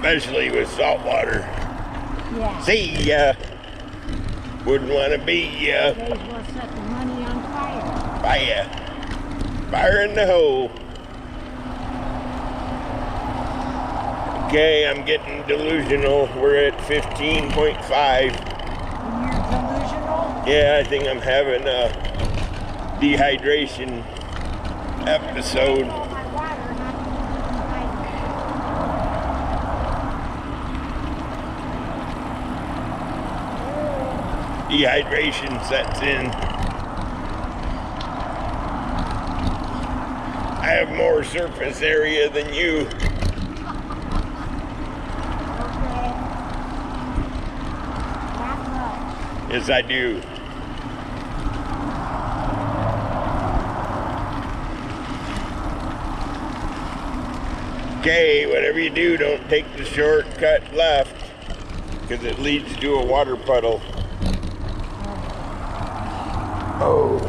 especially with salt water. Yeah. See ya. Wouldn't want to be Today's will set the money on fire. fire. Fire in the hole. Okay, I'm getting delusional. We're at 15.5. You're delusional? Yeah, I think I'm having a dehydration episode. All my water, not Dehydration sets in. I have more surface area than you. Yes, I do. Okay, whatever you do, don't take the shortcut left, because it leads to a water puddle. Oh.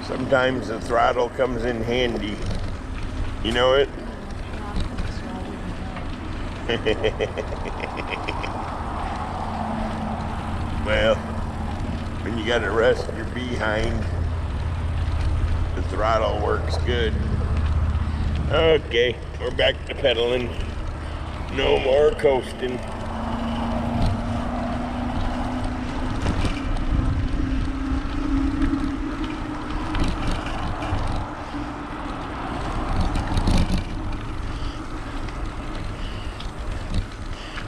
Sometimes the throttle comes in handy. You know it? Well, when you gotta rest your behind, the throttle works good. Okay, we're back to pedaling. No more coasting.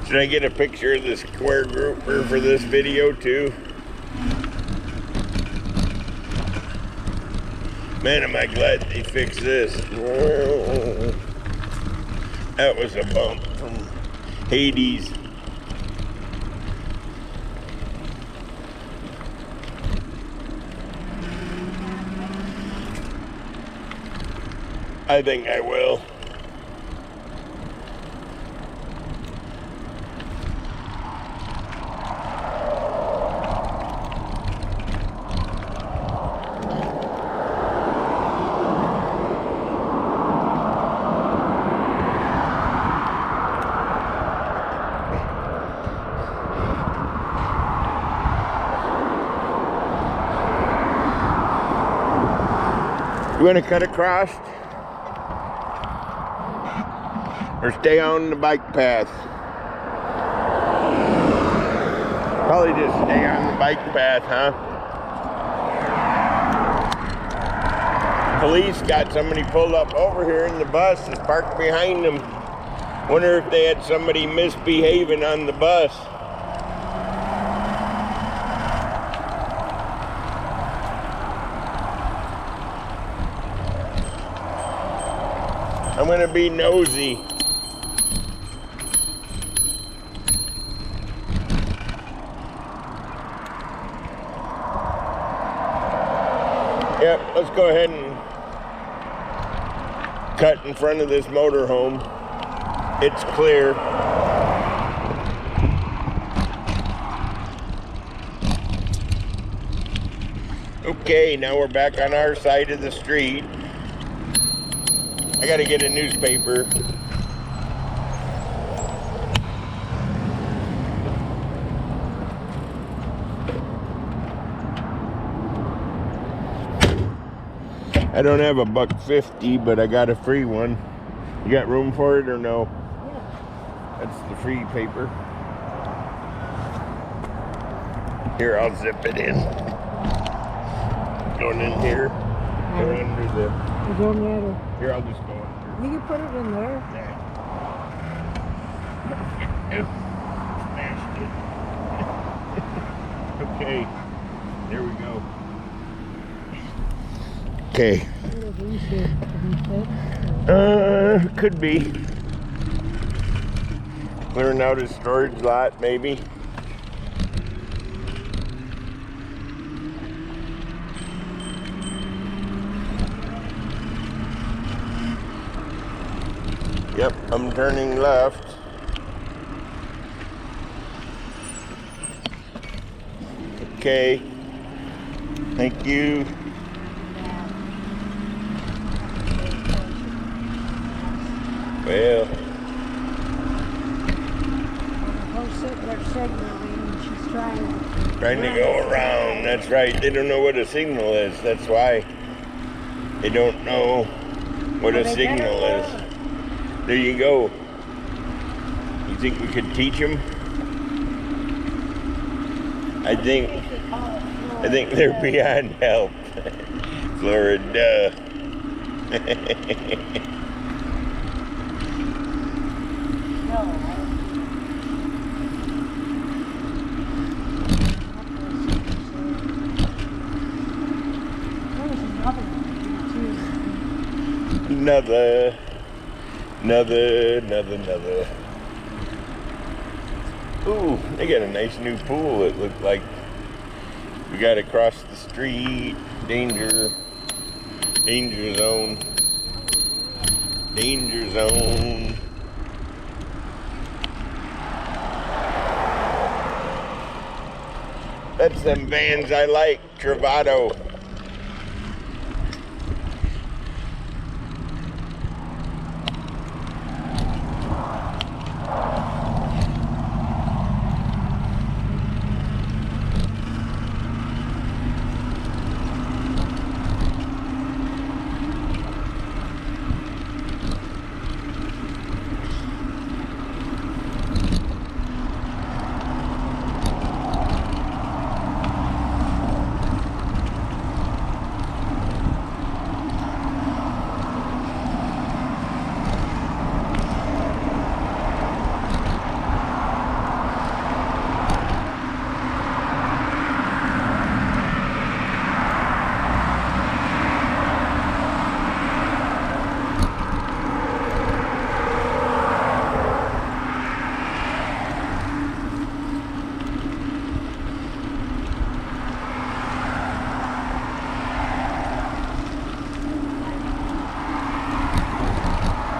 Should I get a picture of the square grouper for this video too? Man, am I glad they fixed this. That was a bump from Hades. I think I will. You want to cut across or stay on the bike path? Probably just stay on the bike path, huh? Police got somebody pulled up over here in the bus is parked behind them. Wonder if they had somebody misbehaving on the bus. I'm gonna be nosy. Yep, let's go ahead and cut in front of this motorhome. It's clear. Okay, now we're back on our side of the street. I gotta get a newspaper. I don't have a $1.50, but I got a free one. You got room for it or no? Yeah. That's the free paper. Here, I'll zip it in. Going in here. Or under the... It don't matter. Here, I'll just go under. You can put it in there. Yeah. Yep. Smashed it. Okay. There we go. Okay. Could be. Clearing out his storage lot, maybe. Yep, I'm turning left. Okay. Thank you. Well, Her sitting there signaling and she's trying to go around. That's right. They don't know what a signal is. That's why they don't know what a signal is. There you go. You think we could teach them? I think they're beyond help. Florida. Another. Ooh, they got a nice new pool. It looked like we got across the street. Danger zone. Danger zone. That's them vans I like, Travato.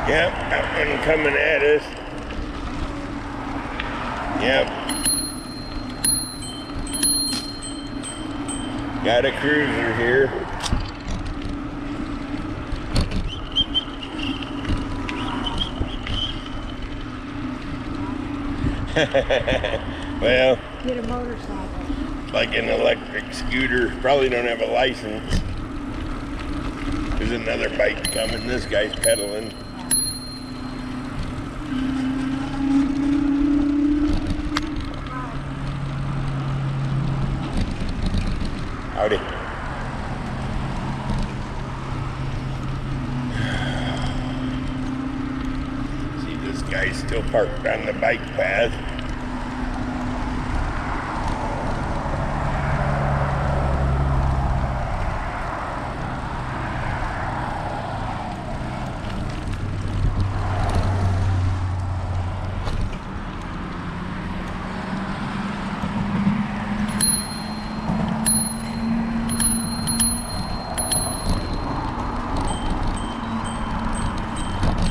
Yep, that one coming at us. Yep. Got a cruiser here. Well, get a motorcycle. Like an electric scooter. Probably don't have a license. There's another bike coming. This guy's pedaling. Howdy. See, this guy's still parked on the bike path.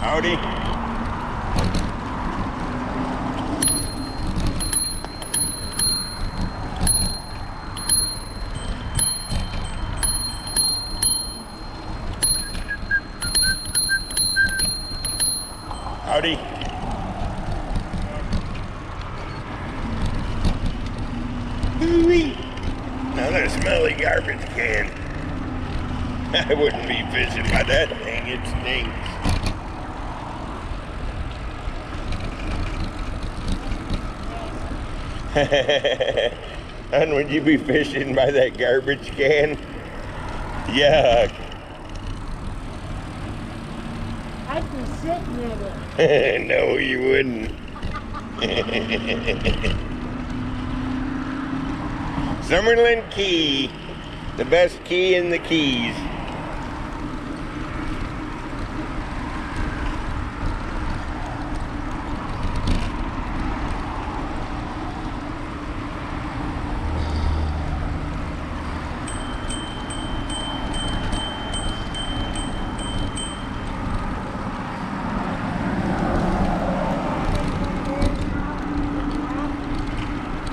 Howdy. Howdy. Ooh-wee. Another smelly garbage can. I wouldn't be fishing by that thing. It stinks. And would you be fishing by that garbage can? Yuck. I'd be sitting in it. No, you wouldn't. Summerlin Key, the best key in the Keys.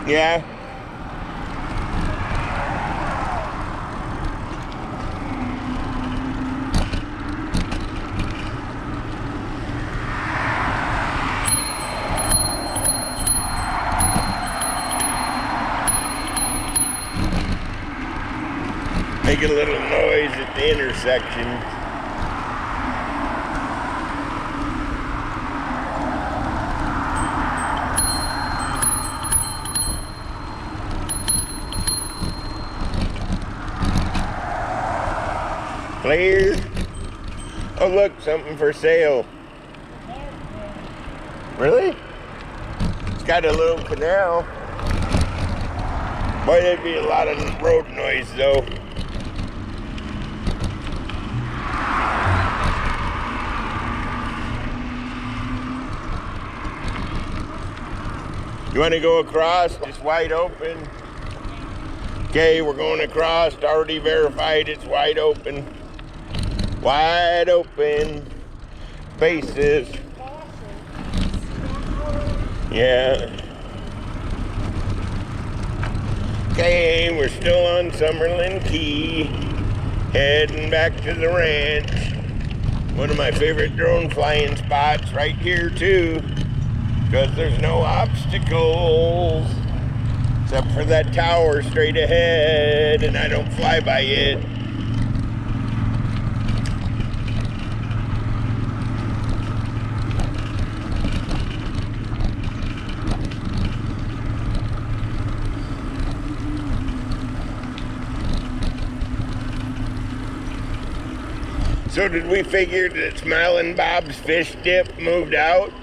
Yeah. Make a little noise at the intersection. Clear. Oh look, something for sale. Really? It's got a little canal. Boy, there'd be a lot of road noise though. You want to go across? It's wide open. Okay, we're going across. Already verified it's wide open. Wide open spaces. Yeah. Okay, we're still on Summerlin Key. Heading back to the ranch. One of my favorite drone flying spots right here too. Because there's no obstacles. Except for that tower straight ahead. And I don't fly by it. So did we figure that Smiling Bob's fish dip moved out?